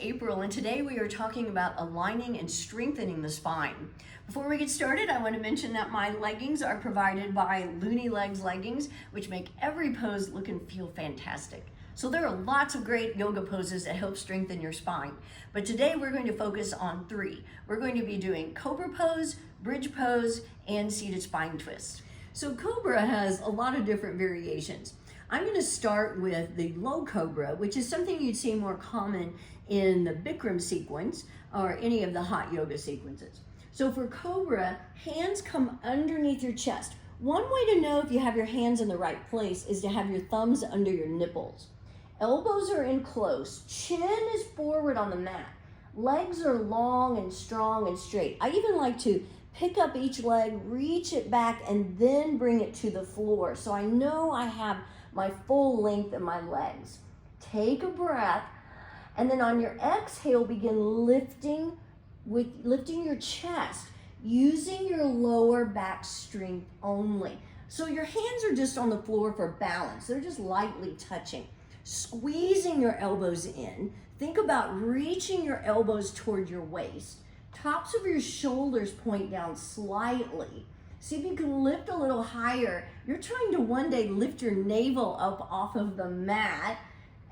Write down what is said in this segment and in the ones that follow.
April, and today we are talking about aligning and strengthening the spine. Before we get started, I want to mention that my leggings are provided by Loony Legs leggings, which make every pose look and feel fantastic. So there are lots of great yoga poses that help strengthen your spine. But today we're going to focus on 3. We're going to be doing cobra pose, bridge pose, and seated spine twist. So cobra has a lot of different variations. I'm going to start with the low cobra, which is something you'd see more common in the Bikram sequence or any of the hot yoga sequences. So for cobra, hands come underneath your chest. One way to know if you have your hands in the right place is to have your thumbs under your nipples. Elbows are in close, chin is forward on the mat. Legs are long and strong and straight. I even like to pick up each leg, reach it back, and then bring it to the floor. So I know I have my full length of my legs. Take a breath, and then on your exhale, begin lifting your chest, using your lower back strength only. So your hands are just on the floor for balance. They're just lightly touching. Squeezing your elbows in. Think about reaching your elbows toward your waist. Tops of your shoulders point down slightly. See if you can lift a little higher. You're trying to one day lift your navel up off of the mat,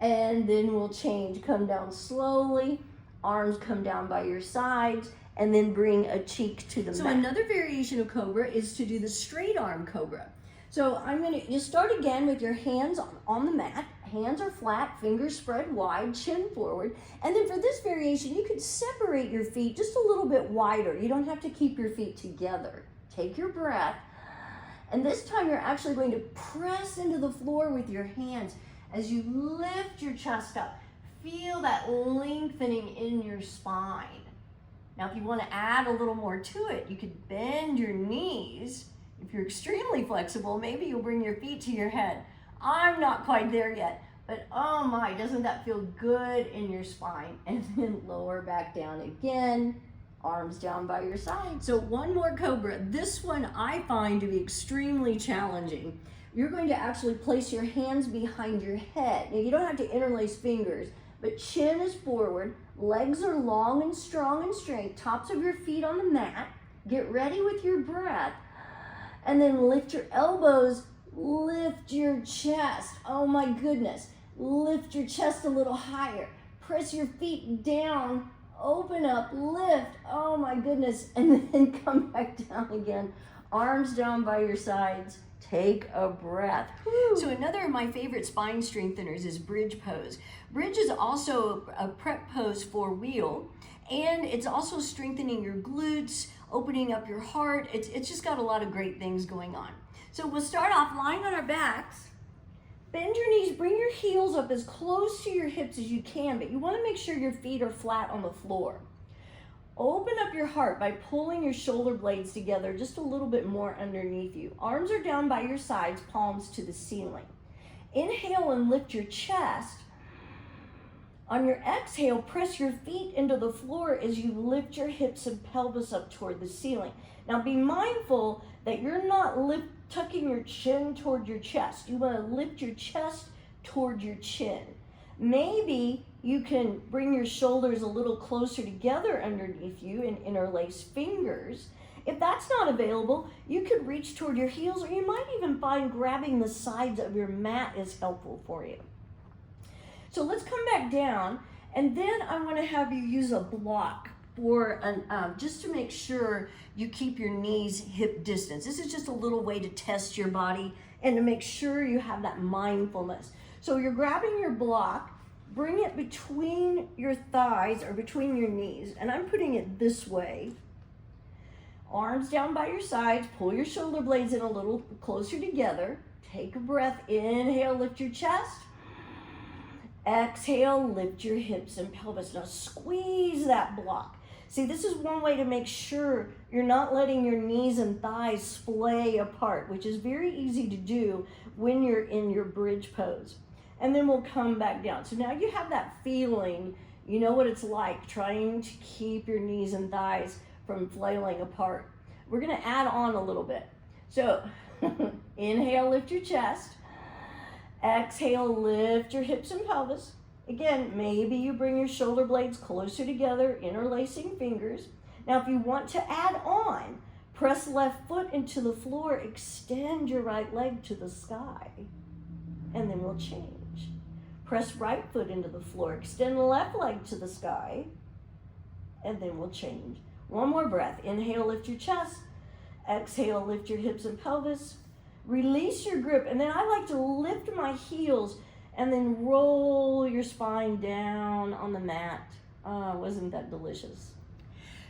and then we'll change. Come down slowly, arms come down by your sides, and then bring a cheek to the mat. So another variation of cobra is to do the straight arm cobra. So I'm going to start again with your hands on the mat. Hands are flat, fingers spread wide, chin forward. And then for this variation, you could separate your feet just a little bit wider. You don't have to keep your feet together. Take your breath. And this time you're actually going to press into the floor with your hands as you lift your chest up. Feel that lengthening in your spine. Now, if you want to add a little more to it, you could bend your knees. If you're extremely flexible, maybe you'll bring your feet to your head. I'm not quite there yet, but oh my, doesn't that feel good in your spine? And then lower back down again, arms down by your side. So one more cobra. This one I find to be extremely challenging. You're going to actually place your hands behind your head. Now you don't have to interlace fingers, but chin is forward, legs are long and strong and straight, tops of your feet on the mat. Get ready with your breath. And then lift your elbows, lift your chest. Oh my goodness. Lift your chest a little higher. Press your feet down, open up, lift. Oh my goodness. And then come back down again. Arms down by your sides. Take a breath. Woo. So another of my favorite spine strengtheners is bridge pose. Bridge is also a prep pose for wheel, and it's also strengthening your glutes, opening up your heart. It's just got a lot of great things going on. So we'll start off lying on our backs. Bend your knees, bring your heels up as close to your hips as you can, but you want to make sure your feet are flat on the floor. Open up your heart by pulling your shoulder blades together just a little bit more underneath you. Arms are down by your sides, palms to the ceiling. Inhale and lift your chest. On your exhale, press your feet into the floor as you lift your hips and pelvis up toward the ceiling. Now be mindful that you're not tucking your chin toward your chest. You want to lift your chest toward your chin. Maybe you can bring your shoulders a little closer together underneath you and interlace fingers. If that's not available, you could reach toward your heels, or you might even find grabbing the sides of your mat is helpful for you. So let's come back down, and then I want to have you use a block for just to make sure you keep your knees hip distance. This is just a little way to test your body and to make sure you have that mindfulness. So you're grabbing your block, bring it between your thighs or between your knees, and I'm putting it this way. Arms down by your sides, pull your shoulder blades in a little closer together. Take a breath, inhale, lift your chest. Exhale, lift your hips and pelvis. Now squeeze that block. See, this is one way to make sure you're not letting your knees and thighs splay apart, which is very easy to do when you're in your bridge pose. And then we'll come back down. So now you have that feeling, you know what it's like trying to keep your knees and thighs from flailing apart. We're gonna add on a little bit. So inhale, lift your chest. Exhale, lift your hips and pelvis. Again, maybe you bring your shoulder blades closer together, interlacing fingers. Now, if you want to add on, press left foot into the floor, extend your right leg to the sky, and then we'll change. Press right foot into the floor, extend the left leg to the sky, and then we'll change. One more breath. Inhale, lift your chest. Exhale, lift your hips and pelvis. Release your grip, and then I like to lift my heels and then roll your spine down on the mat. Wasn't that delicious?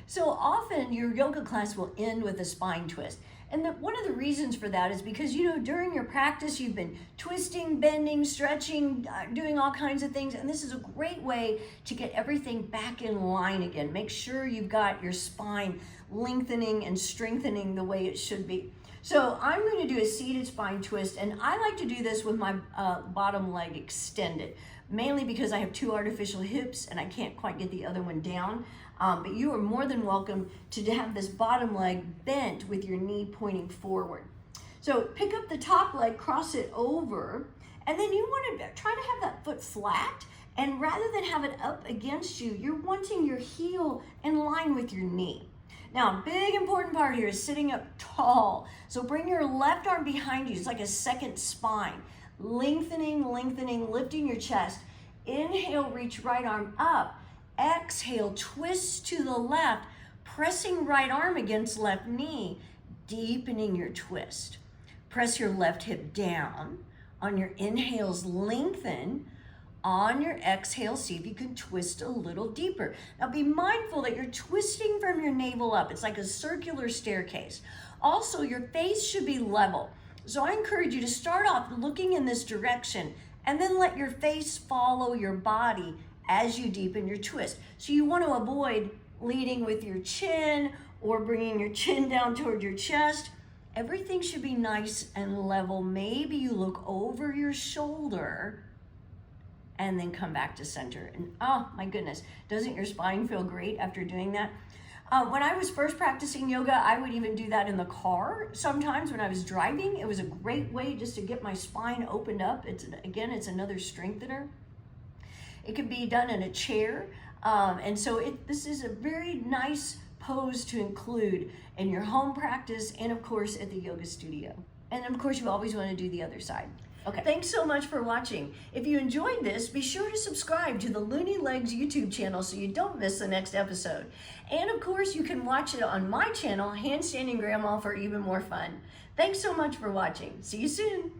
So often your yoga class will end with a spine twist. And one of the reasons for that is because, during your practice, you've been twisting, bending, stretching, doing all kinds of things. And this is a great way to get everything back in line again. Make sure you've got your spine lengthening and strengthening the way it should be. So I'm going to do a seated spine twist, and I like to do this with my bottom leg extended, mainly because I have two artificial hips and I can't quite get the other one down. But you are more than welcome to have this bottom leg bent with your knee pointing forward. So pick up the top leg, cross it over, and then you want to try to have that foot flat. And rather than have it up against you, you're wanting your heel in line with your knee. Now, big important part here is sitting up tall. So bring your left arm behind you. It's like a second spine. Lengthening, lifting your chest. Inhale, reach right arm up. Exhale, twist to the left, pressing right arm against left knee, deepening your twist. Press your left hip down. On your inhales, lengthen. On your exhale, see if you can twist a little deeper. Now be mindful that you're twisting from your navel up. It's like a circular staircase. Also, your face should be level. So I encourage you to start off looking in this direction and then let your face follow your body as you deepen your twist. So you want to avoid leading with your chin or bringing your chin down toward your chest. Everything should be nice and level. Maybe you look over your shoulder and then come back to center. And oh my goodness, doesn't your spine feel great after doing that? When I was first practicing yoga, I would even do that in the car. Sometimes when I was driving, it was a great way just to get my spine opened up. It's another strengthener. It can be done in a chair. And so this is a very nice pose to include in your home practice and of course at the yoga studio. And of course you always want to do the other side. Okay, thanks so much for watching. If you enjoyed this, be sure to subscribe to the Loony Legs YouTube channel so you don't miss the next episode. And of course, you can watch it on my channel, Handstanding Grandma, for even more fun. Thanks so much for watching. See you soon.